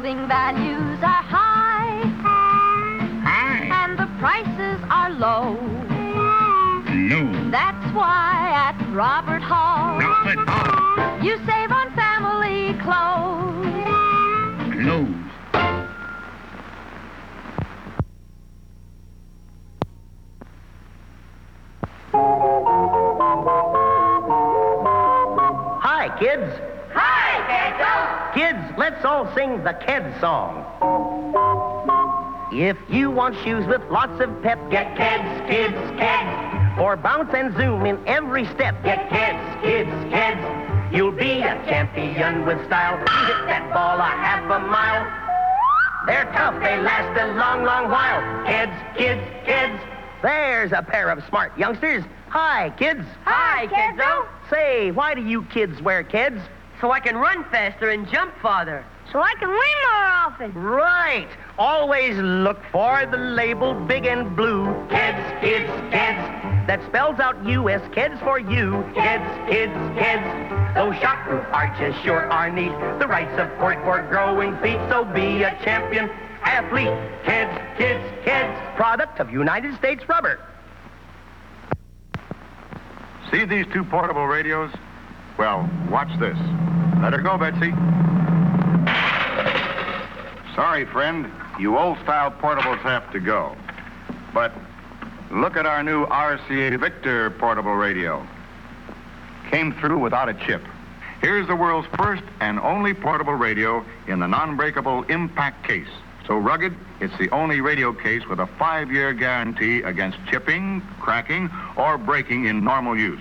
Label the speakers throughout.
Speaker 1: clothing values are high, and the prices are low.
Speaker 2: No.
Speaker 1: That's why at Robert Hall, you save on family clothes.
Speaker 2: Clothes.
Speaker 3: Hi, kids.
Speaker 1: Hi, Pedro.
Speaker 3: Kids, let's all sing the Keds song. If you want shoes with lots of pep, get Keds, kids, Keds. For bounce and zoom in every step, get Keds, kids, Keds. You'll be a champion with style. Hit that ball a half a mile. They're tough, they last a long, long while. Keds, kids, Keds. There's a pair of smart youngsters. Hi, kids.
Speaker 1: Hi, Kiddo.
Speaker 3: Say, why do you kids wear Keds?
Speaker 4: So I can run faster and jump farther.
Speaker 1: So I can win more often.
Speaker 3: Right. Always look for the label big and blue. Keds, kids, Keds. That spells out U.S. Keds for you. Keds, kids, Keds. Those shockproof arches sure are neat. The right support for growing feet. So be a champion athlete. Keds, kids, Keds. Product of United States Rubber.
Speaker 5: See these two portable radios? Well, watch this. Let her go, Betsy. Sorry, friend. You old-style portables have to go. But look at our new RCA Victor portable radio. Came through without a chip. Here's the world's first and only portable radio in the non-breakable impact case. So rugged, it's the only radio case with a 5-year guarantee against chipping, cracking, or breaking in normal use.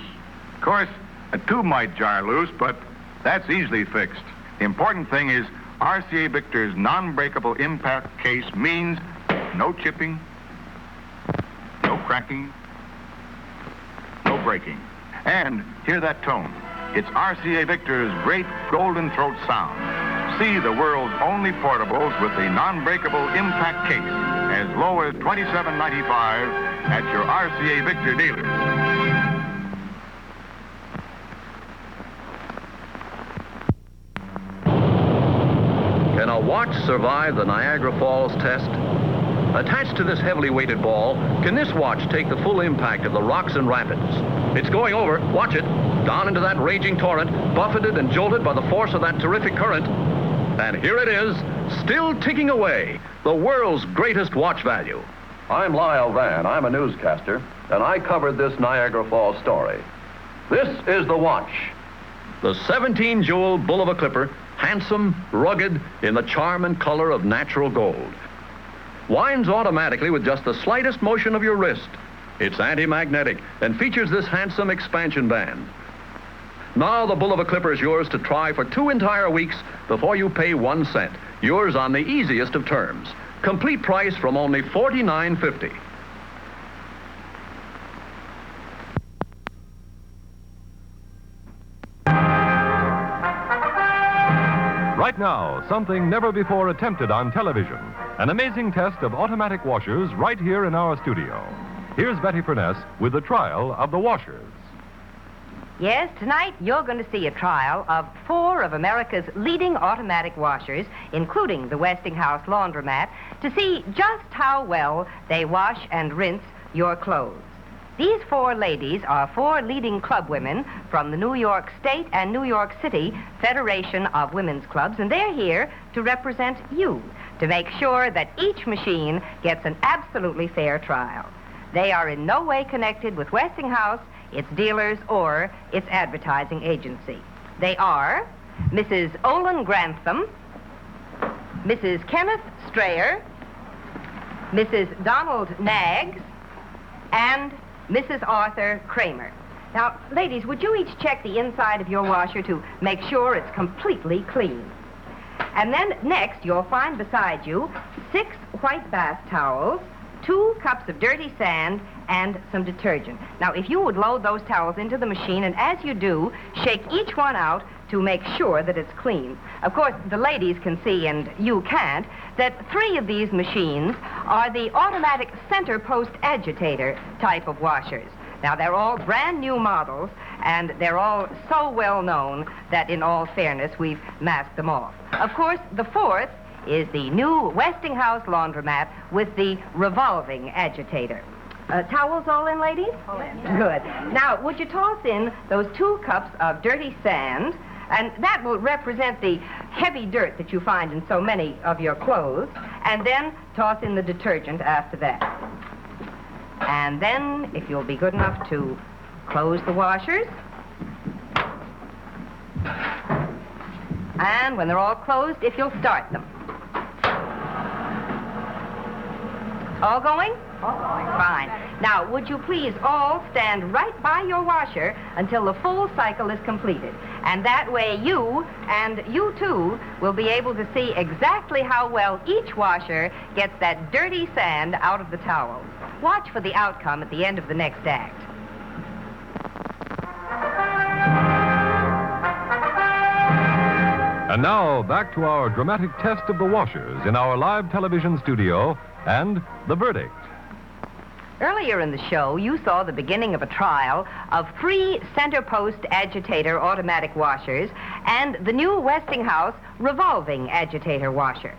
Speaker 5: Of course, a tube might jar loose, but that's easily fixed. The important thing is RCA Victor's non-breakable impact case means no chipping, no cracking, no breaking. And hear that tone. It's RCA Victor's great golden throat sound. See the world's only portables with the non-breakable impact case as low as $27.95 at your RCA Victor dealer.
Speaker 6: Can a watch survive the Niagara Falls test? Attached to this heavily weighted ball, can this watch take the full impact of the rocks and rapids? It's going over, watch it, down into that raging torrent, buffeted and jolted by the force of that terrific current. And here it is, still ticking away, the world's greatest watch value. I'm Lyle Van, I'm a newscaster, and I covered this Niagara Falls story. This is the watch. The 17-jewel Bulova clipper, handsome, rugged, in the charm and color of natural gold. Winds automatically with just the slightest motion of your wrist. It's anti-magnetic and features this handsome expansion band. Now the Bulova clipper is yours to try for 2 entire weeks before you pay 1 cent. Yours on the easiest of terms. Complete price from only $49.50.
Speaker 7: Right now, something never before attempted on television. An amazing test of automatic washers right here in our studio. Here's Betty Furness with the trial of the washers.
Speaker 8: Yes, tonight you're going to see a trial of 4 of America's leading automatic washers, including the Westinghouse laundromat, to see just how well they wash and rinse your clothes. These 4 ladies are 4 leading club women from the New York State and New York City Federation of Women's Clubs, and they're here to represent you, to make sure that each machine gets an absolutely fair trial. They are in no way connected with Westinghouse, its dealers, or its advertising agency. They are Mrs. Olin Grantham, Mrs. Kenneth Strayer, Mrs. Donald Naggs, and Mrs. Arthur Kramer. Now, ladies, would you each check the inside of your washer to make sure it's completely clean? And then next, you'll find beside you 6 white bath towels, 2 cups of dirty sand, and some detergent. Now, if you would load those towels into the machine, and as you do, shake each one out to make sure that it's clean. Of course, the ladies can see, and you can't, that 3 of these machines are the automatic center post agitator type of washers. Now, they're all brand new models, and they're all so well known that, in all fairness, we've masked them off. Of course, the 4th is the new Westinghouse laundromat with the revolving agitator. Towels all in, ladies? All in. Good. Now, would you toss in those 2 cups of dirty sand, and that will represent the heavy dirt that you find in so many of your clothes, and then toss in the detergent after that. And then, if you'll be good enough to close the washers, and when they're all closed, if you'll start them. All going? All going. Fine. Now, would you please all stand right by your washer until the full cycle is completed? And that way you, and you too, will be able to see exactly how well each washer gets that dirty sand out of the towels. Watch for the outcome at the end of the next act.
Speaker 7: And now, back to our dramatic test of the washers in our live television studio and the verdict.
Speaker 8: Earlier in the show, you saw the beginning of a trial of 3 center post agitator automatic washers and the new Westinghouse revolving agitator washer.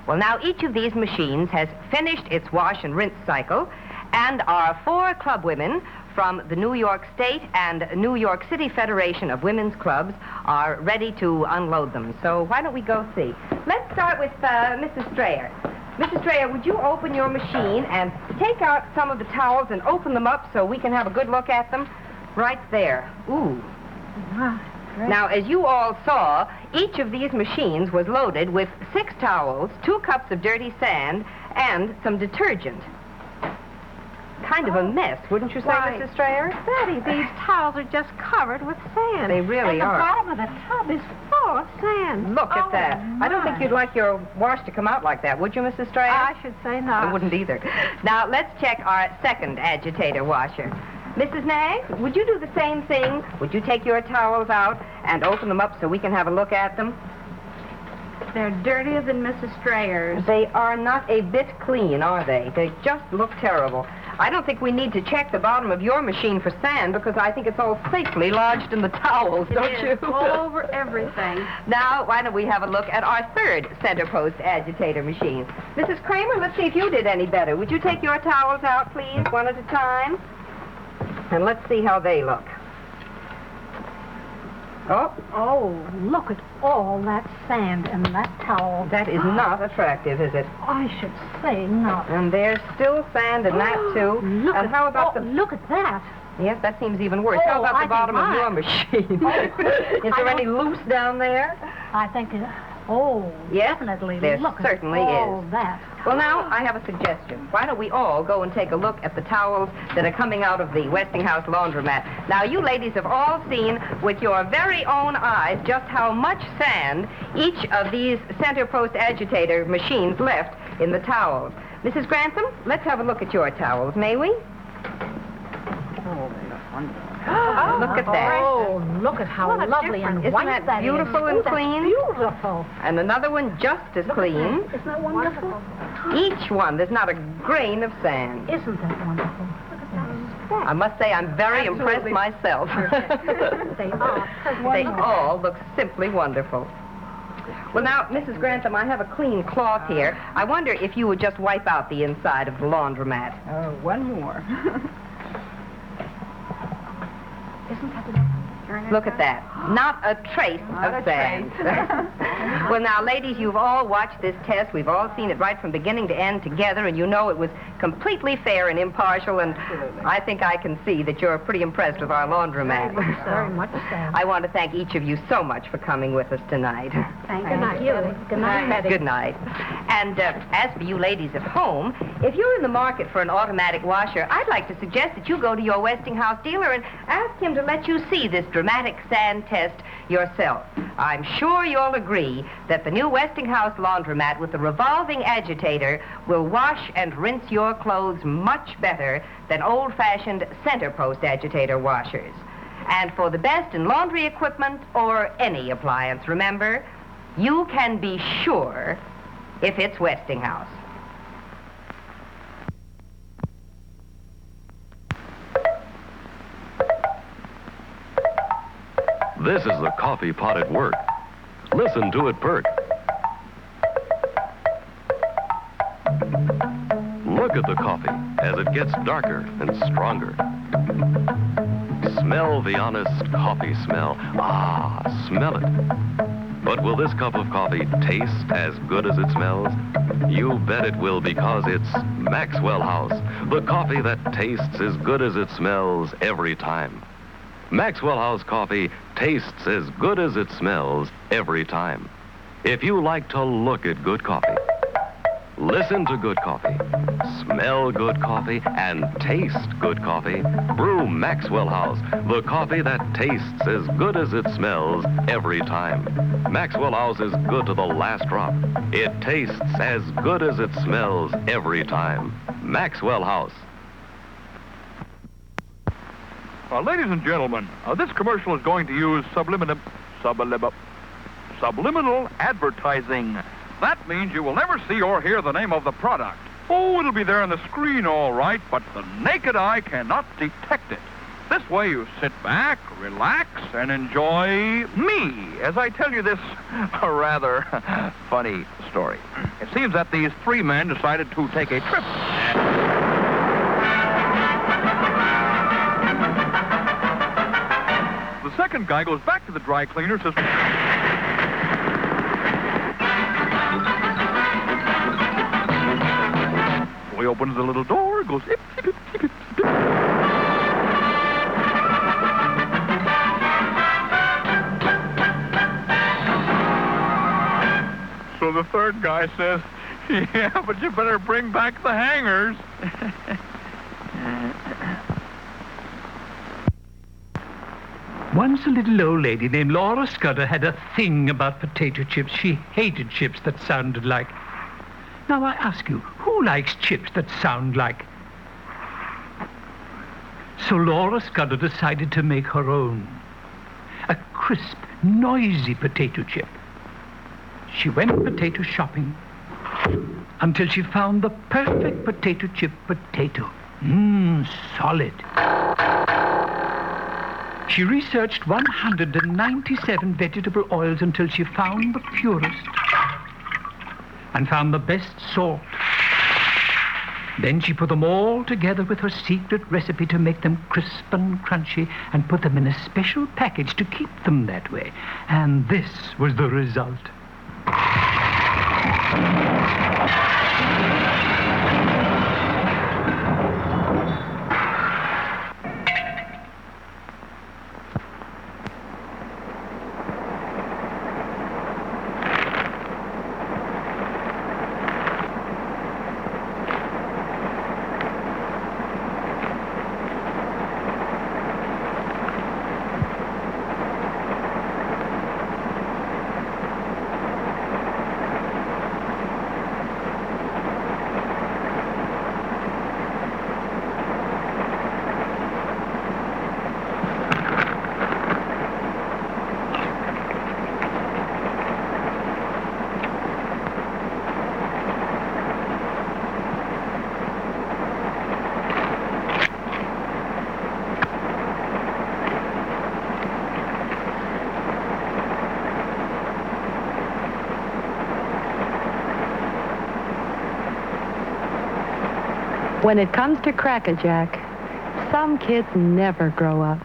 Speaker 8: Well, now each of these machines has finished its wash and rinse cycle, and our 4 club women from the New York State and New York City Federation of Women's Clubs are ready to unload them. So why don't we go see? Let's start with Mrs. Strayer. Mrs. Strayer, would you open your machine and take out some of the towels and open them up so we can have a good look at them? Right there. Ooh. Wow. Now, as you all saw, each of these machines was loaded with 6 towels, 2 cups of dirty sand, and some detergent. Kind of a mess, wouldn't you say, Mrs. Strayer?
Speaker 9: Betty, these towels are just covered with sand.
Speaker 8: They really are.
Speaker 9: And the bottom of the tub is full of sand.
Speaker 8: Look at that.
Speaker 9: My.
Speaker 8: I don't think you'd like your wash to come out like that, would you, Mrs. Strayer?
Speaker 9: I should say not.
Speaker 8: I wouldn't either. Now, let's check our second agitator washer. Mrs. Naggs, would you do the same thing? Would you take your towels out and open them up so we can have a look at them?
Speaker 9: They're dirtier than Mrs. Strayer's.
Speaker 8: They are not a bit clean, are they? They just look terrible. I don't think we need to check the bottom of your machine for sand because I think it's all safely lodged in the towels, don't you?
Speaker 9: All over everything.
Speaker 8: Now, why don't we have a look at our third center post agitator machine? Mrs. Kramer, let's see if you did any better. Would you take your towels out, please, one at a time? And let's see how they look.
Speaker 9: Oh, look at all that sand in that towel.
Speaker 8: That is not attractive, is it?
Speaker 9: I should say not.
Speaker 8: And there's still sand in that, too.
Speaker 9: Look
Speaker 8: and
Speaker 9: at,
Speaker 8: how about
Speaker 9: look at that.
Speaker 8: Yes, that seems even worse. How about the bottom of your machine? Is there any loose down there?
Speaker 9: I think
Speaker 8: yes,
Speaker 9: definitely.
Speaker 8: There
Speaker 9: look
Speaker 8: certainly
Speaker 9: at all
Speaker 8: is.
Speaker 9: That.
Speaker 8: Well, now, I have a suggestion. Why don't we all go and take a look at the towels that are coming out of the Westinghouse laundromat? Now, you ladies have all seen with your very own eyes just how much sand each of these center post agitator machines left in the towels. Mrs. Grantham, let's have a look at your towels, may we? Look at that.
Speaker 9: Oh, look at how lovely and
Speaker 8: Isn't
Speaker 9: white
Speaker 8: that beautiful and
Speaker 9: that's
Speaker 8: clean?
Speaker 9: Beautiful.
Speaker 8: And another one just as clean.
Speaker 9: Isn't that wonderful?
Speaker 8: Each one, there's not a grain of sand.
Speaker 9: Isn't that wonderful?
Speaker 8: I must say I'm very impressed myself.
Speaker 9: They are.
Speaker 8: They all look simply wonderful. Well, now, Mrs. Grantham, I have a clean cloth here. I wonder if you would just wipe out the inside of the laundromat.
Speaker 4: Oh, one more.
Speaker 9: Isn't that
Speaker 8: Look at that. Not a trace of sand. Well, now, ladies, you've all watched this test. We've all seen it right from beginning to end together, and you know it was completely fair and impartial, and I think I can see that you're pretty impressed with our laundromat.
Speaker 9: Very much so.
Speaker 8: I want to thank each of you so much for coming with us tonight.
Speaker 9: Thank you. Good night, Betty.
Speaker 8: Good night. And as for you ladies at home, if you're in the market for an automatic washer, I'd like to suggest that you go to your Westinghouse dealer and ask him to let you see this dramatic sand test yourself. I'm sure you'll agree that the new Westinghouse laundromat with the revolving agitator will wash and rinse your clothes much better than old-fashioned center post agitator washers. And for the best in laundry equipment or any appliance, remember, you can be sure if it's Westinghouse.
Speaker 6: This is the coffee pot at work. Listen to it perk. Look at the coffee as it gets darker and stronger. Smell the honest coffee smell. Ah, smell it. But will this cup of coffee taste as good as it smells? You bet it will, because it's Maxwell House, the coffee that tastes as good as it smells every time. Maxwell House coffee tastes as good as it smells every time. If you like to look at good coffee, listen to good coffee, smell good coffee, and taste good coffee, brew Maxwell House, the coffee that tastes as good as it smells every time. Maxwell House is good to the last drop. It tastes as good as it smells every time. Maxwell House.
Speaker 10: Ladies and gentlemen, this commercial is going to use subliminal advertising. That means you will never see or hear the name of the product. Oh, it'll be there on the screen all right, but the naked eye cannot detect it. This way you sit back, relax, and enjoy me as I tell you this rather funny story. It seems that these three men decided to take a trip. The second guy goes back to the dry cleaner, says... So he opens the little door, goes... Ip, ip, ip, ip, ip, ip. So the third guy says, yeah, but you better bring back the hangers.
Speaker 11: Once a little old lady named Laura Scudder had a thing about potato chips. She hated chips that sounded like... Now, I ask you, who likes chips that sound like... So Laura Scudder decided to make her own. A crisp, noisy potato chip. She went potato shopping until she found the perfect potato chip potato. Solid. She researched 197 vegetable oils until she found the purest and found the best salt. Then she put them all together with her secret recipe to make them crisp and crunchy and put them in a special package to keep them that way. And this was the result.
Speaker 12: When it comes to crackerjack, some kids never grow up.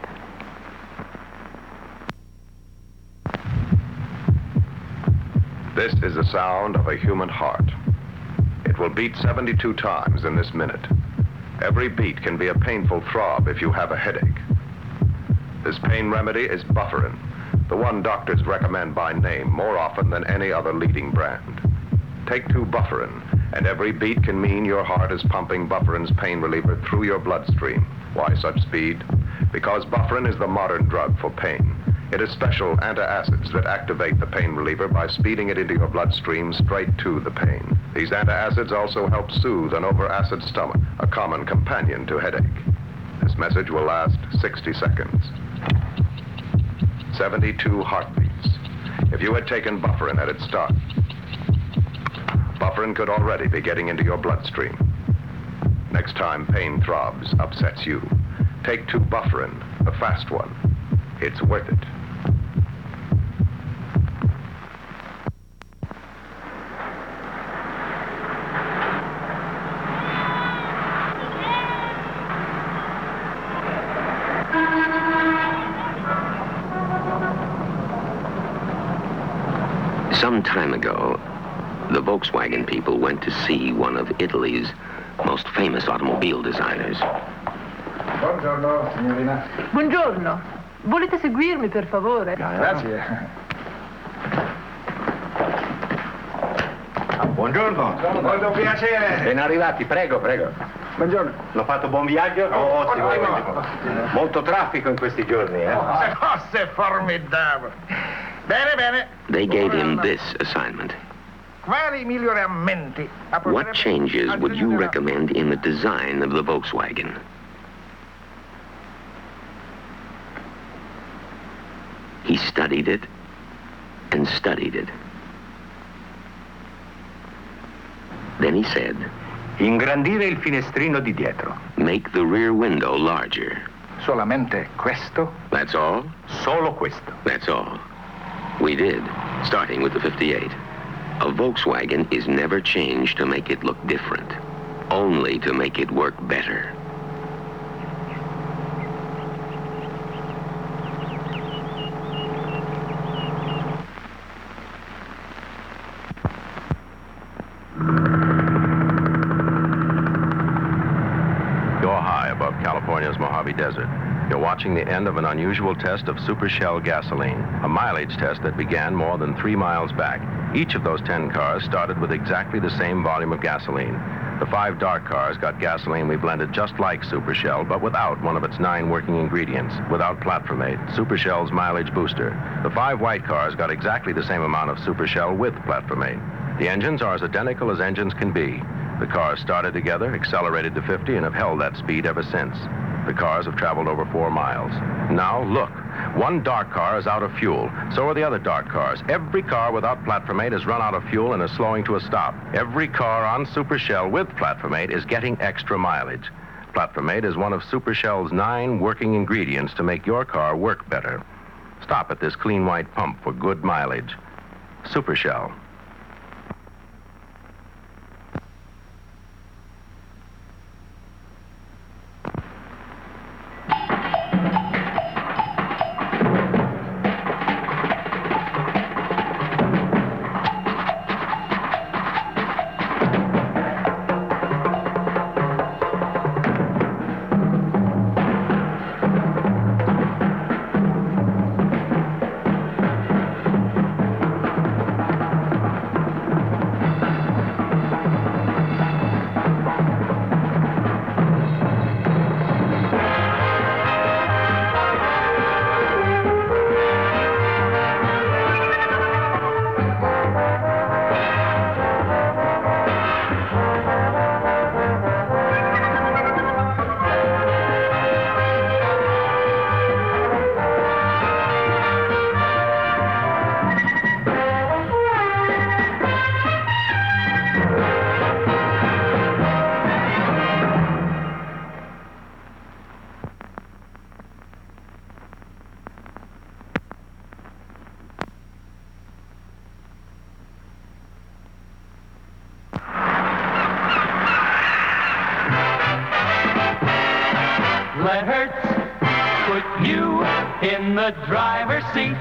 Speaker 13: This is the sound of a human heart. It will beat 72 times in this minute. Every beat can be a painful throb if you have a headache. This pain remedy is Bufferin, the one doctors recommend by name more often than any other leading brand. Take 2 Bufferin, and every beat can mean your heart is pumping Bufferin's pain reliever through your bloodstream. Why such speed? Because Bufferin is the modern drug for pain. It is special antacids that activate the pain reliever by speeding it into your bloodstream straight to the pain. These antacids also help soothe an over-acid stomach, a common companion to headache. This message will last 60 seconds. 72 heartbeats. If you had taken Bufferin at its start, Bufferin could already be getting into your bloodstream. Next time pain throbs upsets you, take 2 Bufferin, a fast one. It's worth it.
Speaker 14: Some time ago, the Volkswagen people went to see one of Italy's most famous automobile designers.
Speaker 15: Buongiorno, signorina.
Speaker 12: Buongiorno. Volete seguirmi, per favore?
Speaker 15: Grazie. Buongiorno. Molto piacere.
Speaker 16: Ben arrivati, prego, prego.
Speaker 15: Buongiorno.
Speaker 16: L'ho fatto buon viaggio? Ottimo. Molto traffico in questi giorni, eh?
Speaker 15: Fosse formidabile. Bene, bene.
Speaker 14: They gave him this assignment.
Speaker 15: Quali miglioramenti?
Speaker 14: What changes would you recommend in the design of the Volkswagen? He studied it and studied it. Then he said,
Speaker 16: Ingrandire il finestrino di dietro.
Speaker 14: Make the rear window larger.
Speaker 15: Solamente questo?
Speaker 14: That's all?
Speaker 16: Solo questo.
Speaker 14: That's all. We did, starting with the 58. A Volkswagen is never changed to make it look different, only to make it work better.
Speaker 13: You're high above California's Mojave Desert. You're watching the end of an unusual test of Supershell gasoline, a mileage test that began more than 3 miles back. Each of those 10 cars started with exactly the same volume of gasoline. The 5 dark cars got gasoline we blended just like Supershell, but without one of its 9 working ingredients, without platformate, Supershell's mileage booster. The 5 white cars got exactly the same amount of Supershell with platformate. The engines are as identical as engines can be. The cars started together, accelerated to 50, and have held that speed ever since. The cars have traveled over 4 miles. Now, look. One dark car is out of fuel. So are the other dark cars. Every car without platformate has run out of fuel and is slowing to a stop. Every car on Supershell with platformate is getting extra mileage. Platformate is one of Supershell's 9 working ingredients to make your car work better. Stop at this clean white pump for good mileage. Supershell.
Speaker 17: Let Hertz put you in the driver's seat.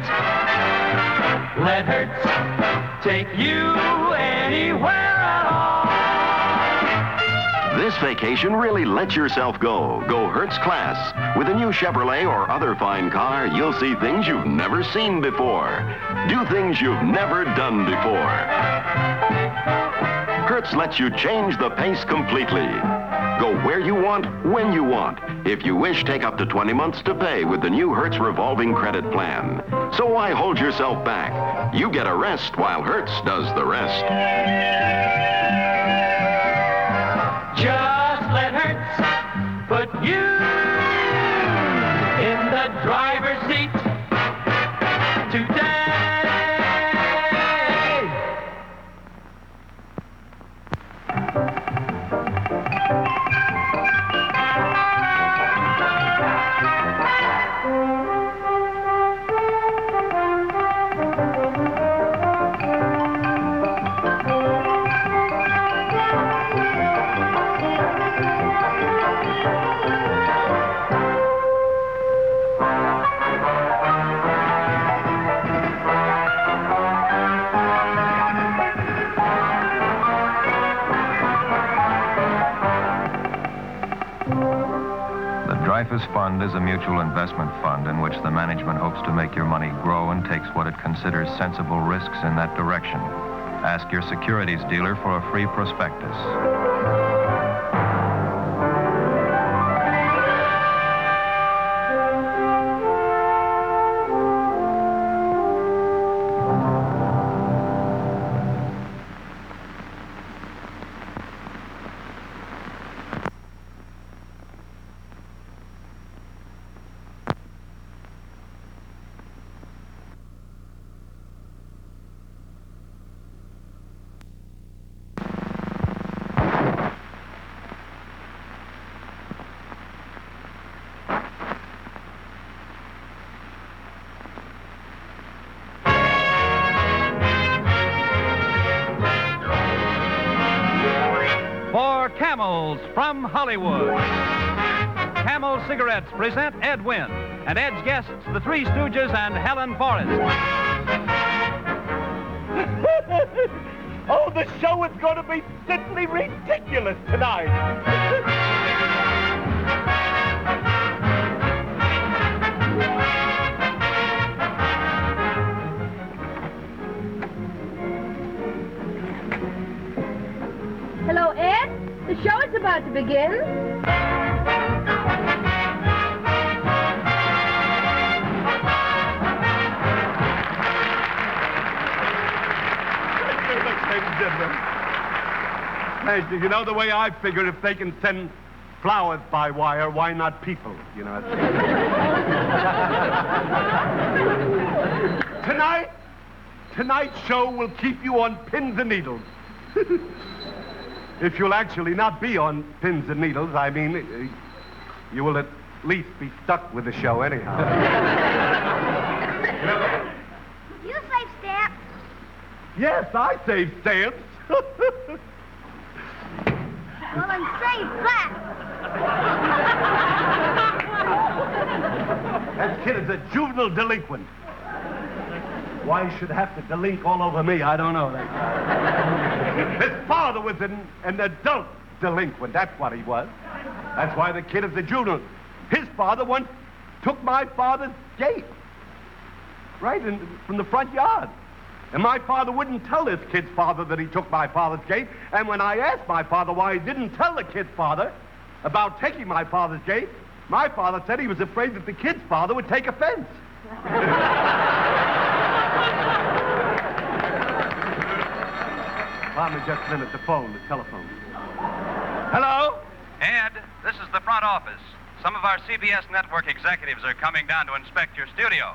Speaker 17: Let Hertz take you anywhere at all.
Speaker 18: This vacation, really let yourself go. Go Hertz Class. With a new Chevrolet or other fine car, you'll see things you've never seen before. Do things you've never done before. Hertz lets you change the pace completely. Go where you want, when you want. If you wish, take up to 20 months to pay with the new Hertz revolving credit plan. So why hold yourself back? You get a rest while Hertz does the rest.
Speaker 17: Just let Hertz put you in the driver's seat today.
Speaker 19: safest fund is a mutual investment fund in which the management hopes to make your money grow and takes what it considers sensible risks in that direction. Ask your securities dealer for a free prospectus.
Speaker 20: Camels from Hollywood. Camel Cigarettes present Ed Wynn and Ed's guests, the Three Stooges and Helen Forrest.
Speaker 3: Oh, the show is going to be simply ridiculous tonight.
Speaker 21: Hello, Ed. The show is about to begin.
Speaker 3: Hey, you know the way I figure, if they can send flowers by wire, why not people? You know. Tonight's show will keep you on pins and needles. If you'll actually not be on pins and needles, I mean, you will at least be stuck with the show anyhow.
Speaker 22: You save stamps?
Speaker 3: Yes, I save stamps.
Speaker 22: Well, then save that.
Speaker 3: That kid is a juvenile delinquent. Why he should have to delink all over me, I don't know. His father was an adult delinquent. That's what he was. That's why the kid is a juvenile. His father once took my father's gate. Right from the front yard. And my father wouldn't tell his kid's father that he took my father's gate. And when I asked my father why he didn't tell the kid's father about taking my father's gate, my father said he was afraid that the kid's father would take offense. Pardon me just a minute, the telephone. Hello?
Speaker 20: Ed, this is the front office. Some of our CBS network executives are coming down to inspect your studio.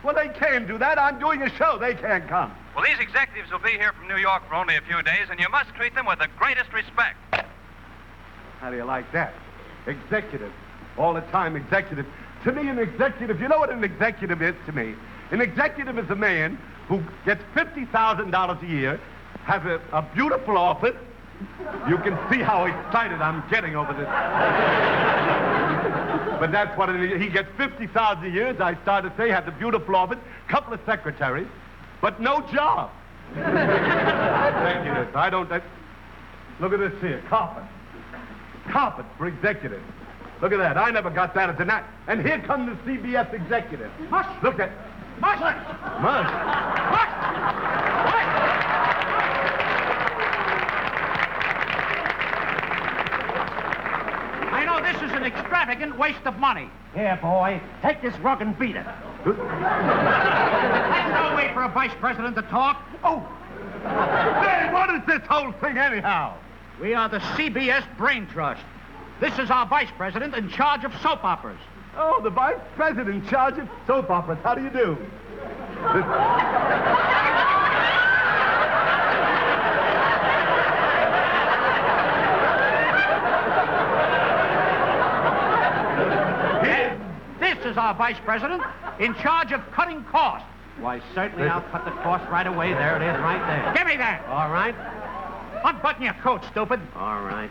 Speaker 3: Well, they can do that. I'm doing a show. They can't come.
Speaker 20: Well, these executives will be here from New York for only a few days, and you must treat them with the greatest respect.
Speaker 3: How do you like that? Executive. All the time, executive. To me, an executive, you know what an executive is to me? An executive is a man who gets $50,000 a year, has a beautiful office. You can see how excited I'm getting over this. But that's what he gets $50,000 a year, as I started to say, has a beautiful office, couple of secretaries, but no job. Executives, I don't... Look at this here, carpet. Carpet for executives. Look at that. I never got that as an act. And here come the CBS executive.
Speaker 15: Mush!
Speaker 3: Look at...
Speaker 15: Mush!
Speaker 3: Mush!
Speaker 15: Mush!
Speaker 23: I know this is an extravagant waste of money.
Speaker 15: Here, boy. Take this rug and beat it.
Speaker 23: That's no way for a vice president to talk.
Speaker 3: Oh! Hey, what is this whole thing anyhow?
Speaker 23: We are the CBS Brain Trust. This is our vice president in charge of soap operas.
Speaker 3: Oh, the vice president in charge of soap operas. How do you do?
Speaker 23: This is our vice president in charge of cutting costs.
Speaker 15: Why, certainly I'll cut the cost right away. There it is, right there.
Speaker 23: Give me that.
Speaker 15: All right.
Speaker 23: Unbutton your coat, stupid.
Speaker 15: All right.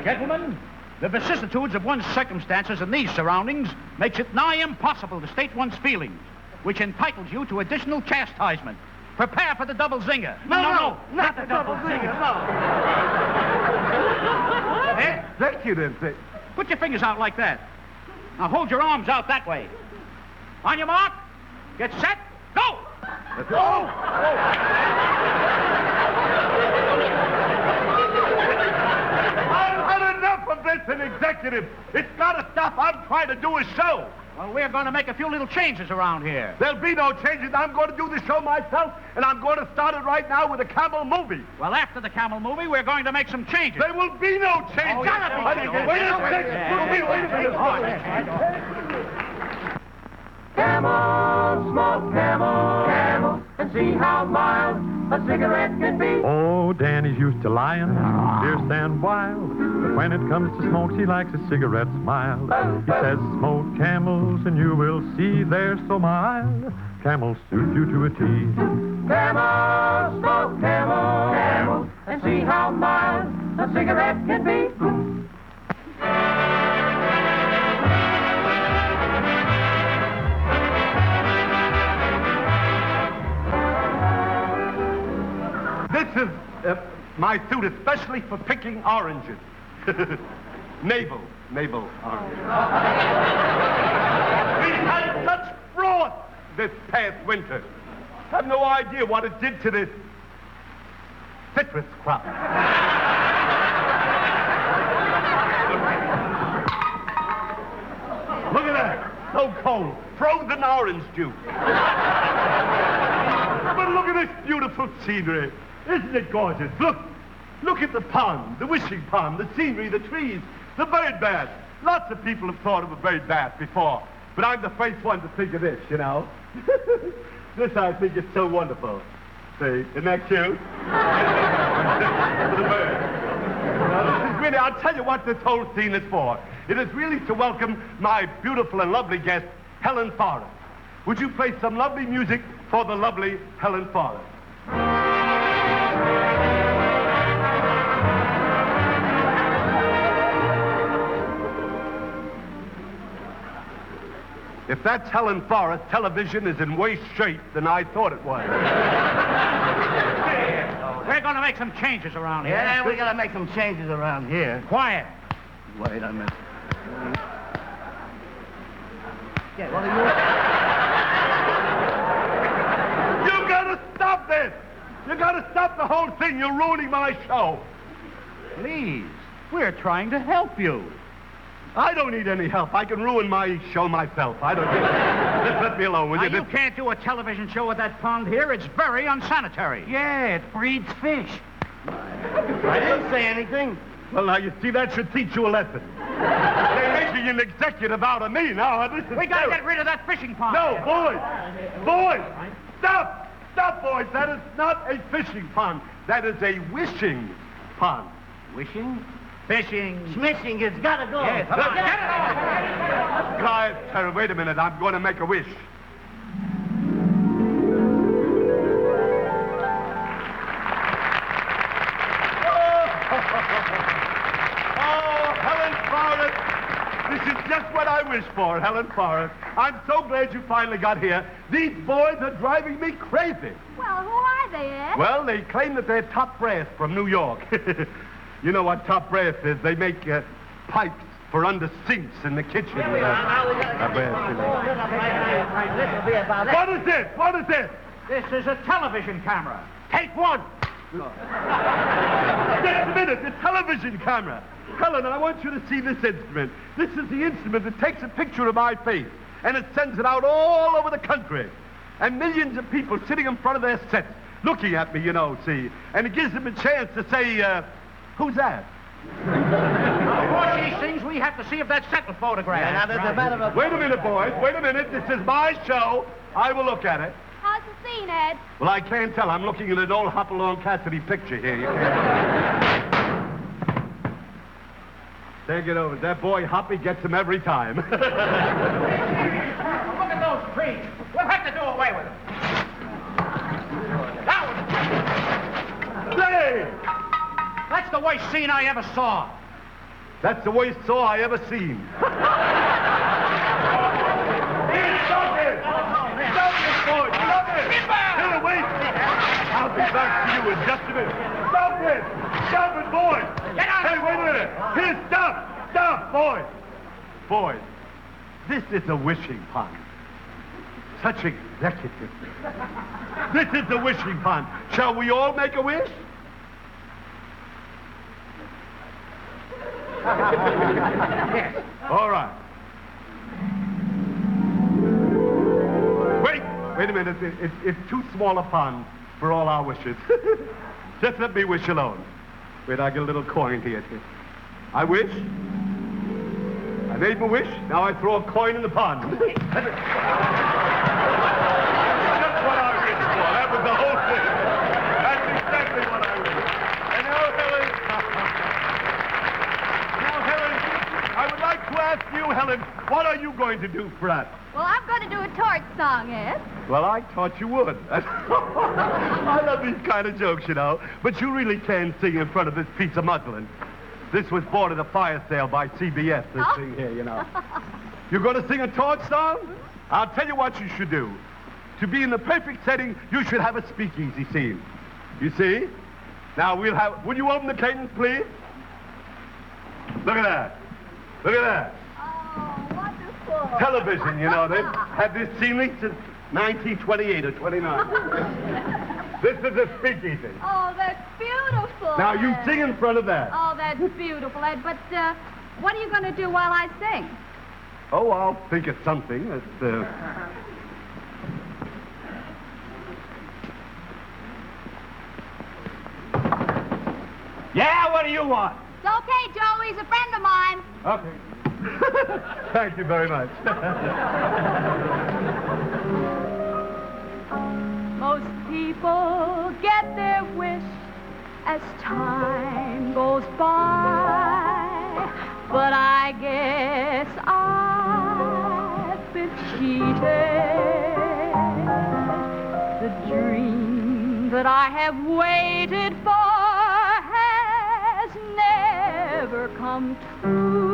Speaker 23: Gentlemen, the vicissitudes of one's circumstances in these surroundings makes it nigh impossible to state one's feelings, which entitles you to additional chastisement. Prepare for the double zinger.
Speaker 1: No, not the double zinger, no.
Speaker 23: Ed,
Speaker 1: Executive.
Speaker 23: put your fingers out like that. Now hold your arms out that way. On your mark, get set, go!
Speaker 1: Go! I've had enough of this, an executive. It's got to stop. I'm trying to do a show.
Speaker 23: Well, we're going to make a few little changes around here.
Speaker 1: There'll be no changes. I'm going to do the show myself, and I'm going to start it right now with a Camel movie.
Speaker 23: Well, after the Camel movie, we're going to make some changes.
Speaker 1: There will be no changes.
Speaker 23: Oh, gotta be changes.
Speaker 1: Wait a minute.
Speaker 17: Camel, smoke camel, and see how mild a cigarette can be.
Speaker 2: Oh, Danny's used to lying, fierce and wild. But when it comes to smokes, he likes his cigarettes mild. He says, smoke Camels, and you will see they're so mild. Camels suit you to a T.
Speaker 17: Camel, smoke camel, and see how mild a cigarette can be.
Speaker 1: This is my suit especially for picking oranges. Navel orange. We've had such frost this past winter. I have no idea what it did to this citrus crop. Look at that. So cold. Frozen orange juice. But look at this beautiful scenery. Isn't it gorgeous? Look at the pond, the wishing pond, the scenery, the trees, the bird bath. Lots of people have thought of a bird bath before, but I'm the first one to think of this, you know. This, I think, is so wonderful. See, isn't that cute? The bird. Well, this is really, I'll tell you what this whole scene is for. It is really to welcome my beautiful and lovely guest, Helen Forrest. Would you play some lovely music for the lovely Helen Forrest? If that's Helen Forrest, television is in worse shape than I thought it was.
Speaker 23: We're going to make some changes around here.
Speaker 15: Yeah, we're going to make some changes around here.
Speaker 23: Quiet.
Speaker 15: Wait a minute.
Speaker 1: You gotta stop this! You gotta stop the whole thing. You're ruining my show.
Speaker 23: Please, we're trying to help you.
Speaker 1: I don't need any help. I can ruin my show myself. I don't need it. Just let me alone, will
Speaker 23: Now,
Speaker 1: you?
Speaker 23: you can't do a television show with that pond here. It's very unsanitary.
Speaker 15: Yeah, it breeds fish.
Speaker 1: I didn't say anything. Well, now, you see, that should teach you a lesson. They're making an executive out of me now. This is
Speaker 23: We got to
Speaker 1: terrible.
Speaker 23: get rid of that fishing pond.
Speaker 1: No, boys! Boys! Stop! Stop, boys! That is not a fishing pond. That is a wishing pond.
Speaker 23: Wishing? Fishing.
Speaker 15: Smishing, it's got to go.
Speaker 23: Yes, come on, get it on.
Speaker 1: Guys, Terry, wait a minute. I'm going to make a wish. Oh, Helen Forrest. This is just what I wished for, Helen Forrest. I'm so glad you finally got here. These boys are driving me crazy.
Speaker 22: Well, who are they, Ed?
Speaker 1: Well, they claim that they're top brass from New York. You know what top brass is? They make pipes for under sinks in the kitchen.
Speaker 15: Here we are. Now we got to This will be about it.
Speaker 1: What is this? What is this?
Speaker 23: This is a television camera.
Speaker 1: Take one. Just a minute. The television camera. Helen, I want you to see this instrument. This is the instrument that takes a picture of my face, and it sends it out all over the country. And millions of people sitting in front of their sets, looking at me, you know, see. And it gives them a chance to say, who's that?
Speaker 23: Before she sings, we have to see if that set will photograph.
Speaker 15: Yeah, now, there's a matter of...
Speaker 1: Wait a minute, boys. Wait a minute. This is my show. I will look at it.
Speaker 22: How's the scene, Ed?
Speaker 1: Well, I can't tell. I'm looking at an old Hopalong Cassidy picture here. You can't... Take it over. That boy Hoppy gets him every time.
Speaker 23: Look at those trees. We'll have to do away with them.
Speaker 1: Say!
Speaker 23: That's the worst scene I ever saw.
Speaker 1: That's the worst saw I ever seen. Stop it! Stop it, boy! Stop it! Here, wait! back to you in just a minute. Stop it! Stop it, boys!
Speaker 23: Get out!
Speaker 1: Hey, wait a minute! Here, stop! Stop, boys! Boys, this is a wishing pond. Such executive. This is a wishing pond. Shall we all make a wish?
Speaker 23: Yes.
Speaker 1: All right. Wait a minute. It's too small a pond for all our wishes. Just let me wish alone. Wait, I get a little coin here. I wish. I made my wish. Now I throw a coin in the pond. That's what I wished for. That was the whole thing. That's exactly what I wished. And now, Helen, I would like to ask you, Helen, what are you going to do for us?
Speaker 22: Well, I'm going to do a torch song, Ed.
Speaker 1: Well, I thought you would. I love these kind of jokes, you know. But you really can sing in front of this piece of muslin. This was bought at a fire sale by CBS, this thing here, you know. You're going to sing a torch song? I'll tell you what you should do. To be in the perfect setting, you should have a speakeasy scene. You see? Now, we'll have... Would you open the curtains, please? Look at that. Look at that.
Speaker 22: Oh, wonderful.
Speaker 1: Television, you know. They've had this scenery since 1928 or 29. This is a speakeasy.
Speaker 22: Oh, that's beautiful.
Speaker 1: Now, you
Speaker 22: Ed.
Speaker 1: sing in front of that.
Speaker 22: Oh, that's beautiful, Ed. But what are you going to do while I sing?
Speaker 1: Oh, I'll think of something.
Speaker 23: Yeah, what do you want?
Speaker 22: It's okay, Joe. He's a friend of mine.
Speaker 1: Okay. Thank you very much.
Speaker 22: Most people get their wish as time goes by, but I guess I've been cheated. The dream that I have waited for has never come true.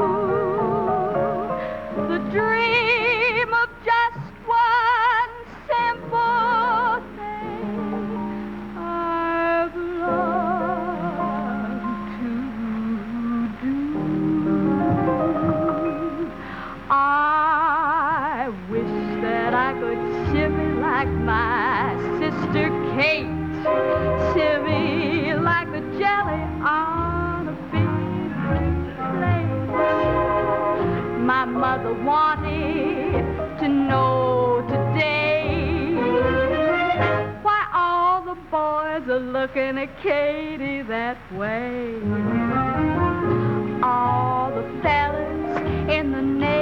Speaker 22: The dream of just one simple thing I've loved to do. I wish that I could shimmy like my sister Kate, shimmy like the jelly on a big plate. My mother wanted to know today why all the boys are looking at Katie that way. All the fellas in the neighborhood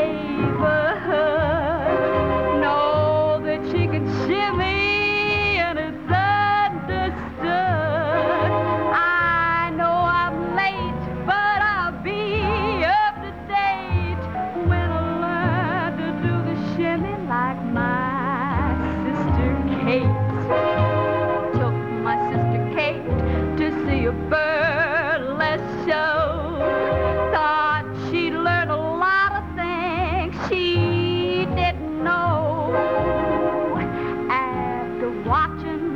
Speaker 22: know that she can shimmy and it's understood. I know I'm late, but I'll be up to date when I learn to do the shimmy like my sister Kate. Took my sister Kate to see a burlesque show. Thought she'd learn a lot of things she didn't know. After watching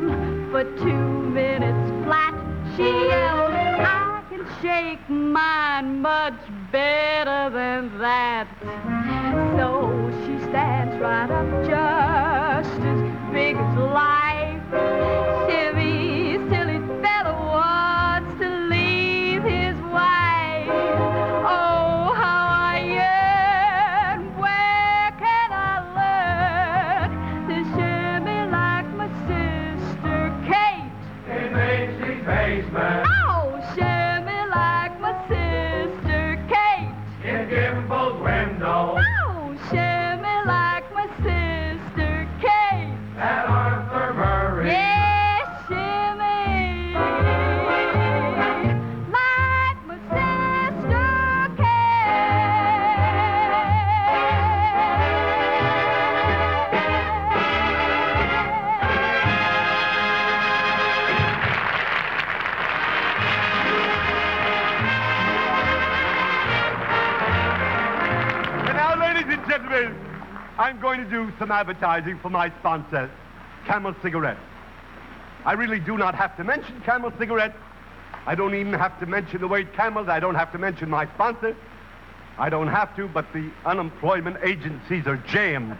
Speaker 22: for 2 minutes flat, she yelled, I can shake mine much better than that. So she stands right up just as big as life. Shimmy, silly fella wants to leave his wife. Oh, how I yearn. Where can I learn to shimmy like my sister Kate?
Speaker 17: In Macy's basement.
Speaker 22: Oh, shimmy like my sister Kate.
Speaker 17: In Gimbel's window.
Speaker 22: Oh, shimmy like my sister Kate.
Speaker 17: At Arthur Murray.
Speaker 22: Yes, shimmy like my sister
Speaker 1: And now, ladies and gentlemen, I'm going to do some advertising for my sponsor, Camel cigarettes. I really do not have to mention Camel cigarettes. I don't even have to mention the word Camels. I don't have to mention my sponsor. I don't have to, but the unemployment agencies are jammed.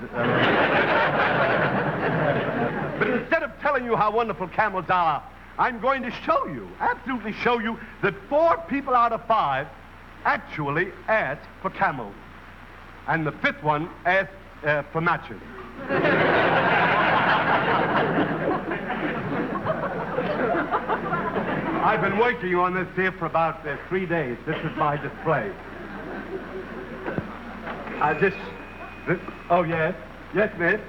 Speaker 1: But instead of telling you how wonderful Camels are, I'm going to show you, absolutely show you, that 4 people out of 5 actually ask for Camels. And the 5th one asked for matches. I've been working on this here for about 3 days. This is my display. Oh, yes. Yes, miss.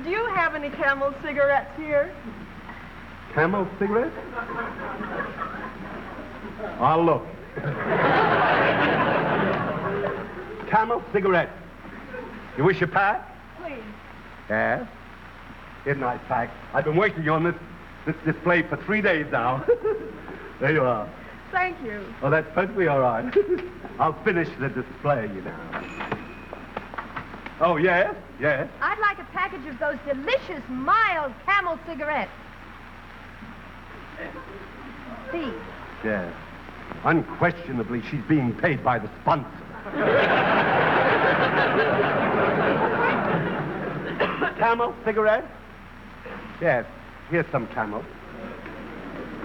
Speaker 4: Do you have any Camel cigarettes here?
Speaker 1: Camel cigarettes? I'll look. Camel cigarettes. You wish a pack?
Speaker 4: Please.
Speaker 1: Yes. Here's a nice pack. I've been working on this display for 3 days now. There you are.
Speaker 4: Thank you.
Speaker 1: Oh, that's perfectly all right. I'll finish the display, you know. Oh, yes, yes.
Speaker 21: I'd like a package of those delicious, mild Camel cigarettes. Please.
Speaker 1: Yes. Unquestionably, she's being paid by the sponsor. Camel cigarettes? Yes. Here's some Camel.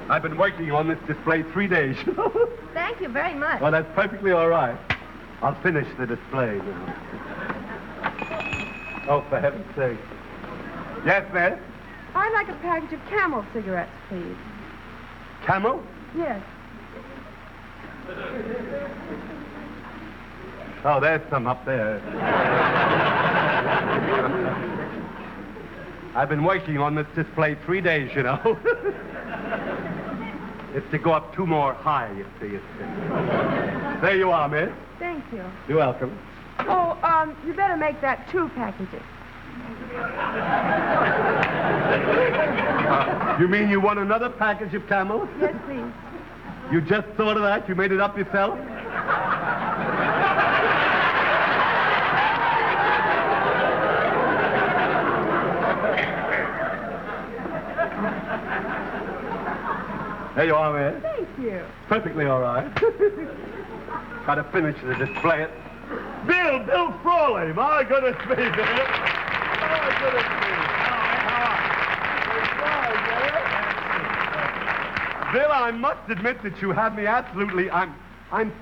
Speaker 1: I've been working on this display 3 days.
Speaker 21: Thank you very much.
Speaker 1: Well, that's perfectly all right. I'll finish the display now. Oh, for heaven's sake. Yes, miss?
Speaker 4: I'd like a package of Camel cigarettes, please.
Speaker 1: Camel?
Speaker 4: Yes.
Speaker 1: Oh, there's some up there. I've been working on this display 3 days, you know. It's to go up 2 more high, you see. There you are, miss.
Speaker 4: Thank you.
Speaker 1: You're welcome.
Speaker 4: Oh, you better make that 2 packages.
Speaker 1: You mean you want another package of Camel?
Speaker 4: Yes, please.
Speaker 1: You just thought of that? You made it up yourself? There you are, man.
Speaker 4: Thank you.
Speaker 1: Perfectly all right. Got to finish the display. Bill Frawley. My goodness me, Bill. My goodness me. Bill, I must admit that you have me absolutely... I'm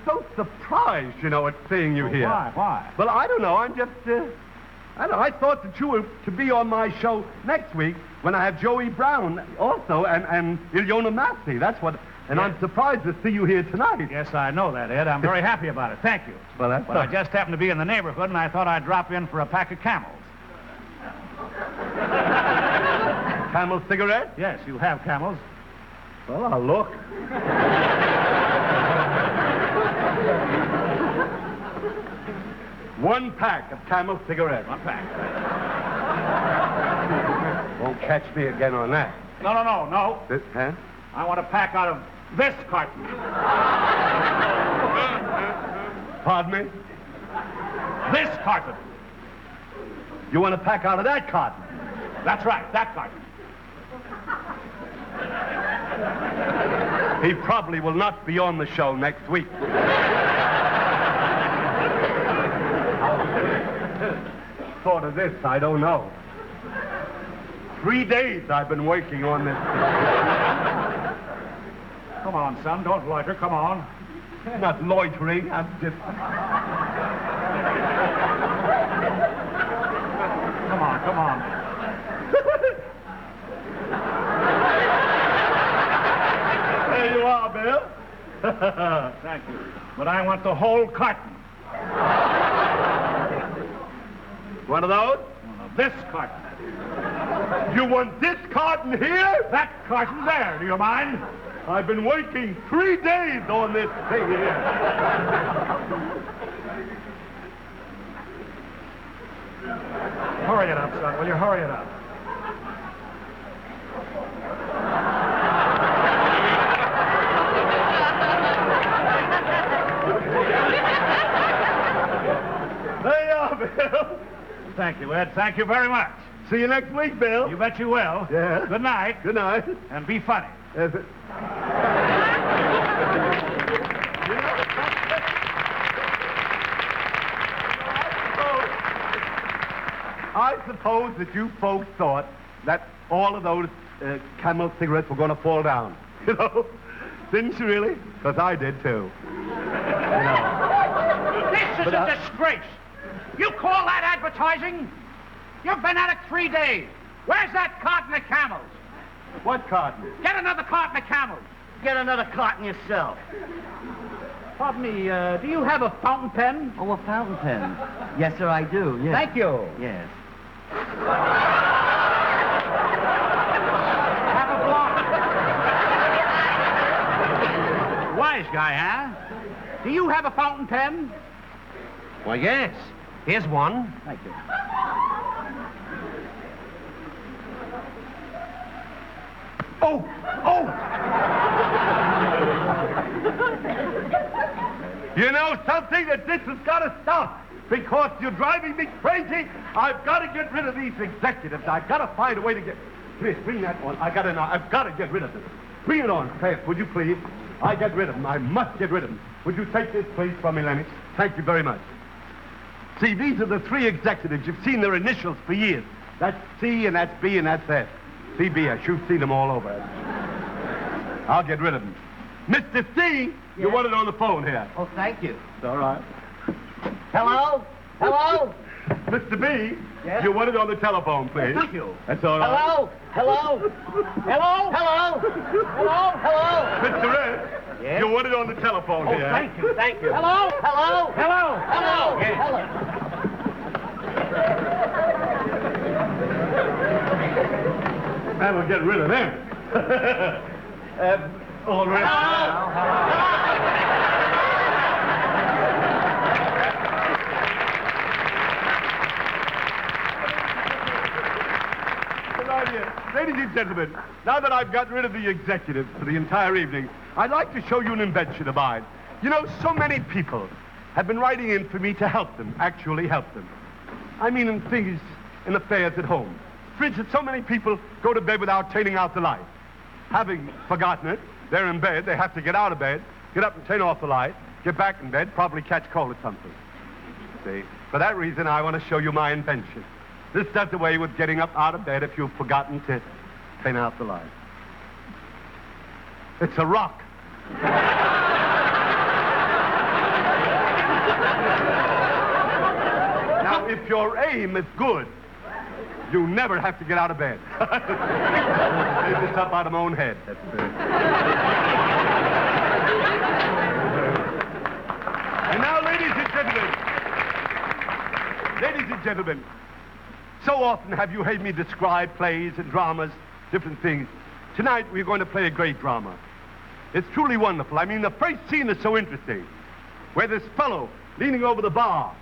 Speaker 1: so surprised, you know, at seeing you here.
Speaker 23: Why?
Speaker 1: Well, I don't know. I'm just... I don't know. I thought that you were to be on my show next week when I have Joey Brown also and Ilyona Massey. That's what... And I'm surprised to see you here tonight.
Speaker 23: Yes, I know that, Ed. I'm very happy about it. Thank you.
Speaker 1: Well, that's...
Speaker 23: But I just happened to be in the neighborhood, and I thought I'd drop in for a pack of Camels.
Speaker 1: Camel cigarettes?
Speaker 23: Yes, you have Camels.
Speaker 1: Well, I'll look. One pack of Camel cigarettes.
Speaker 23: 1 pack.
Speaker 1: Won't catch me again on that.
Speaker 23: No.
Speaker 1: This, huh?
Speaker 23: I want a pack out of this carton.
Speaker 1: Pardon me?
Speaker 23: This carton.
Speaker 1: You want a pack out of that carton?
Speaker 23: That's right, that carton.
Speaker 1: He probably will not be on the show next week. Thought of this, I don't know. 3 days I've been working on this.
Speaker 23: Come on, son, don't loiter, come on.
Speaker 1: I'm not loitering, I'm just...
Speaker 23: Come on.
Speaker 1: There you are, Bill.
Speaker 23: Thank you. But I want the whole carton.
Speaker 1: One of those?
Speaker 23: This carton.
Speaker 1: You want this carton here?
Speaker 23: That carton there, do you mind?
Speaker 1: I've been working 3 days on this thing here.
Speaker 23: Hurry it up, son. Will you hurry it up?
Speaker 1: There you are, Bill.
Speaker 23: Thank you, Ed. Thank you very much.
Speaker 1: See you next week, Bill.
Speaker 23: You bet you will.
Speaker 1: Yeah.
Speaker 23: Good night.
Speaker 1: Good night.
Speaker 23: And be funny.
Speaker 1: Yes, it- I suppose that you folks thought that all of those Camel cigarettes were going to fall down. You know? Didn't you really? Because I did too. You know.
Speaker 23: This is a disgrace. You call that advertising? You've been at it 3 days. Where's that carton of Camels?
Speaker 1: What carton?
Speaker 23: Get another carton of Camels.
Speaker 3: Get another carton yourself.
Speaker 23: Pardon me, do you have a fountain pen?
Speaker 3: Oh, a fountain pen. Yes, sir, I do. Yes.
Speaker 23: Thank you.
Speaker 3: Yes.
Speaker 23: Have a block. Wise guy, huh? Do you have a fountain pen?
Speaker 3: Why, yes. Here's one.
Speaker 23: Thank you.
Speaker 1: Oh! Oh! You know something? That this has got to stop. Because you're driving me crazy. I've got to get rid of these executives. I've got to find a way to get... Please, bring that on. I've got to get rid of them. Bring it on fast, would you please? I get rid of them. I must get rid of them. Would you take this, please, from me, Lennox? Thank you very much. See, these are the three executives. You've seen their initials for years. That's C, and that's B, and that's S. CBS. You've seen them all over. I'll get rid of them. Mr. C, you want it on the phone here.
Speaker 3: Oh, thank you.
Speaker 1: It's all right.
Speaker 3: Hello? Hello?
Speaker 1: Mr. B,
Speaker 3: Yes?
Speaker 1: you want it on the telephone, please.
Speaker 3: Thank you.
Speaker 1: That's all right.
Speaker 3: Hello? Hello? Hello? Hello? Hello? Hello?
Speaker 1: Mr. S,
Speaker 3: Yes?
Speaker 1: you want it on the telephone
Speaker 3: Oh,
Speaker 1: here.
Speaker 3: thank you, thank you. Hello? Hello?
Speaker 23: Hello?
Speaker 3: Hello?
Speaker 23: Yes.
Speaker 3: Hello?
Speaker 1: That'll get rid of them. All right. Ladies and gentlemen, now that I've gotten rid of the executives for the entire evening, I'd like to show you an invention of mine. You know, so many people have been writing in for me to help them, actually help them. I mean in things, in affairs at home. For instance, so many people go to bed without turning out the light. Having forgotten it, they're in bed, they have to get out of bed, get up and turn off the light, get back in bed, probably catch cold or something. See, for that reason, I want to show you my invention. This does away with getting up out of bed if you've forgotten to turn out the light. It's a rock. Now, if your aim is good, you never have to get out of bed. Take this up out of my own head. That's And now, ladies and gentlemen, so often have you heard me describe plays and dramas, different things. Tonight, we're going to play a great drama. It's truly wonderful. I mean, the first scene is so interesting, where this fellow leaning over the bar,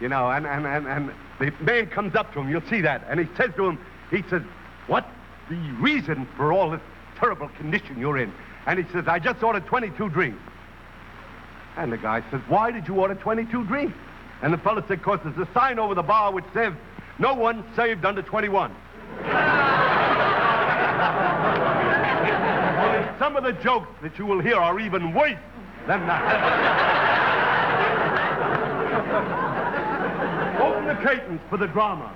Speaker 1: you know, and the man comes up to him, you'll see that, and he says to him, he says, what's the reason for all this terrible condition you're in? And he says, I just ordered 22 drinks. And the guy says, why did you order 22 drinks? And the fellow said, because there's a sign over the bar which says, no one saved under 21. Only some of the jokes that you will hear are even worse than that. Open the curtains for the drama.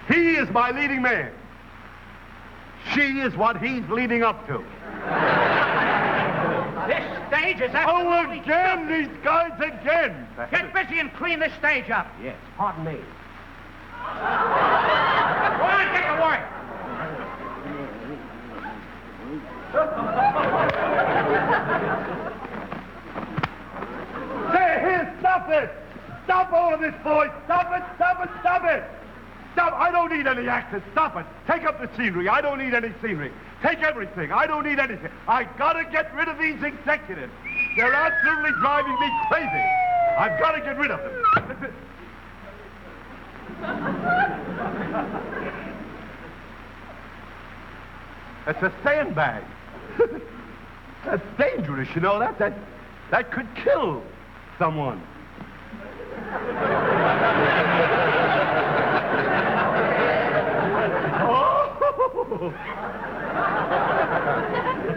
Speaker 1: He is my leading man. She is what he's leading up to.
Speaker 23: This stage is
Speaker 1: absolutely... Oh, again, these guys again.
Speaker 23: Get busy and clean this stage up.
Speaker 3: Yes, pardon me.
Speaker 23: Go on, get to work.
Speaker 1: Say, here, stop it! Stop all of this, boys! Stop it, stop it, stop it! Stop! I don't need any actors. Stop it. Take up the scenery. I don't need any scenery. Take everything. I don't need anything. I gotta get rid of these executives. They're absolutely driving me crazy. I've got to get rid of them. That's a sandbag. That's dangerous, you know. That could kill someone. Oh!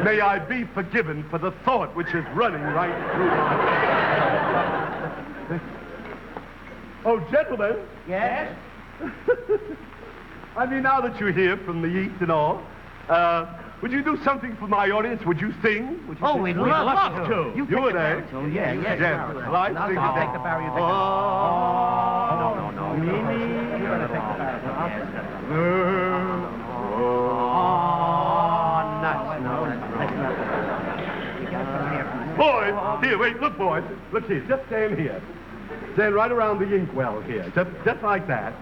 Speaker 1: May I be forgiven for the thought which is running right through my... Oh, gentlemen.
Speaker 23: Yes?
Speaker 1: I mean, now that you're here from the East and all, would you do something for my audience? Would you sing? Would you sing?
Speaker 23: We'd love to.
Speaker 1: You would, eh?
Speaker 23: Yeah.
Speaker 1: Well, I
Speaker 23: I'll
Speaker 1: think
Speaker 23: take the barrier.
Speaker 1: Oh.
Speaker 23: No. You're going to take the barrier.
Speaker 1: Boys, here, wait, look, boys. Look here, just stand here. Stand right around the inkwell here, just like that.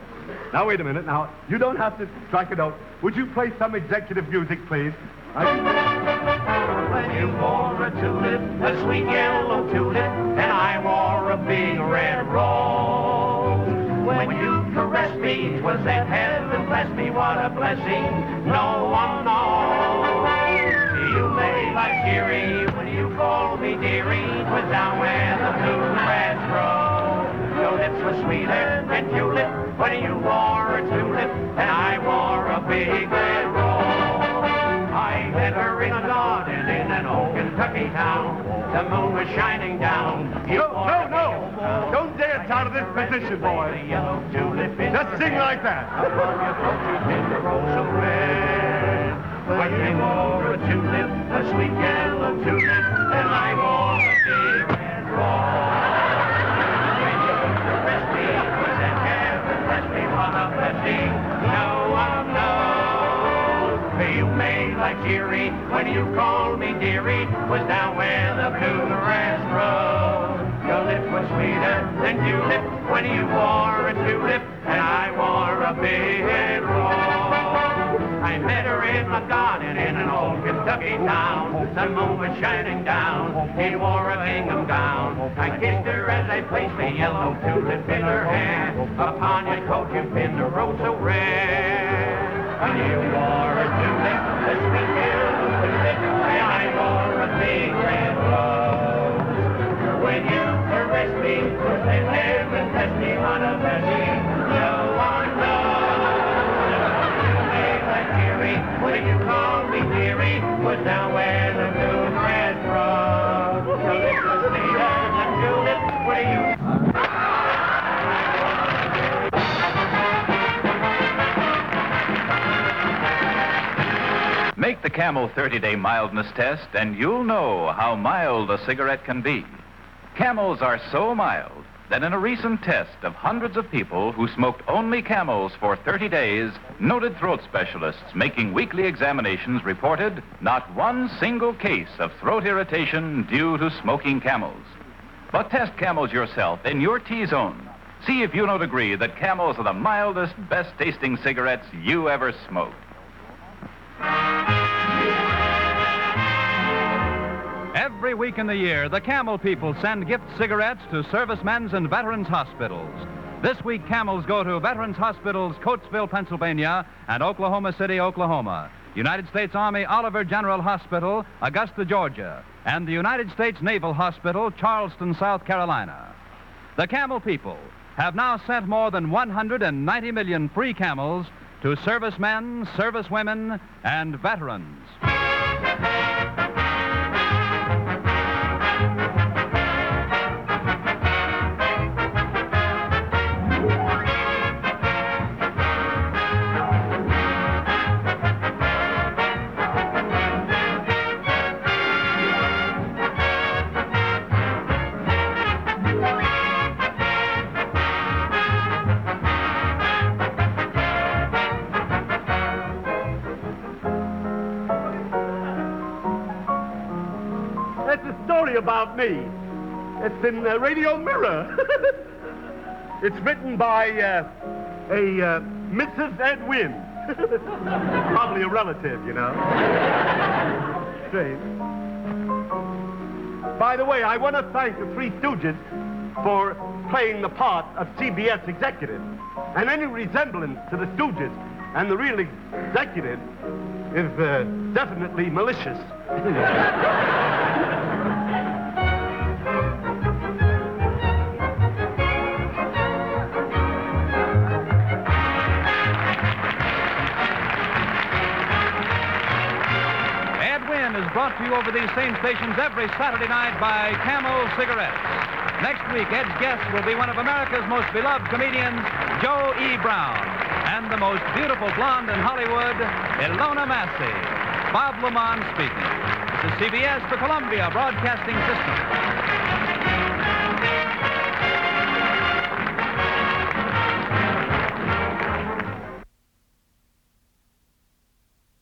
Speaker 1: Now, wait a minute. Now, you don't have to strike a note. Would you play some executive music, please?
Speaker 23: When you wore a tulip, a sweet yellow tulip, and I wore a big red rose. When you caressed me, 'twas that heaven bless me, what a blessing, no one knows. You lay like cheery when you called me dearie, 'twas down where the bluegrass grows. Your lips were sweeter than tulip when you wore a tulip, and I wore a big red rose. I met her in a garden in an old Kentucky town. The moon was shining down.
Speaker 1: No. Don't dance out of this position, boy. Just sing like that.
Speaker 23: When you wore a tulip, a sweet yellow tulip, and I wore a big red rose. When you caressed me, was that heaven bless me, what a blessing, no one knows. You made like cheery when you called me dearie, was down where the bluegrass grows. Your lips were sweeter than tulip when you wore a tulip, and I wore a big rose. I met her in my garden in an old Kentucky town. The moon was shining down. He wore a gingham gown. I kissed her as I placed a yellow tulip in her hand. Upon your coat you pinned a rose so red. And you wore a tulip, a sweet yellow tulip, and I wore a big red rose. When you caressed me, they never blessed me, what a blessing, no one knows. When you called me dearie, was down where the bluegrass grows. So this was sweeter than tulip, where you...
Speaker 20: Make the Camel 30-day mildness test, and you'll know how mild a cigarette can be. Camels are so mild that in a recent test of hundreds of people who smoked only Camels for 30 days, noted throat specialists making weekly examinations reported not one single case of throat irritation due to smoking Camels. But test Camels yourself in your T-zone. See if you don't agree that Camels are the mildest, best-tasting cigarettes you ever smoked. Every week in the year, the Camel people send gift cigarettes to servicemen's and veterans' hospitals. This week, Camels go to Veterans Hospitals, Coatesville, Pennsylvania, and Oklahoma City, Oklahoma, United States Army Oliver General Hospital, Augusta, Georgia, and the United States Naval Hospital, Charleston, South Carolina. The Camel people have now sent more than 190 million free Camels to servicemen, servicewomen, and veterans.
Speaker 1: About me. It's in Radio Mirror. It's written by Mrs. Ed Wynn. Probably a relative, you know. Strange. By the way, I want to thank the Three Stooges for playing the part of CBS executive. And any resemblance to the Stooges and the real executive is definitely malicious.
Speaker 5: brought to you over these same stations every Saturday night by Camel Cigarettes. Next week, Ed's guest will be one of America's most beloved comedians, Joe E. Brown, and the most beautiful blonde in Hollywood, Ilona Massey. Bob Lamont speaking. This is CBS, the Columbia Broadcasting System.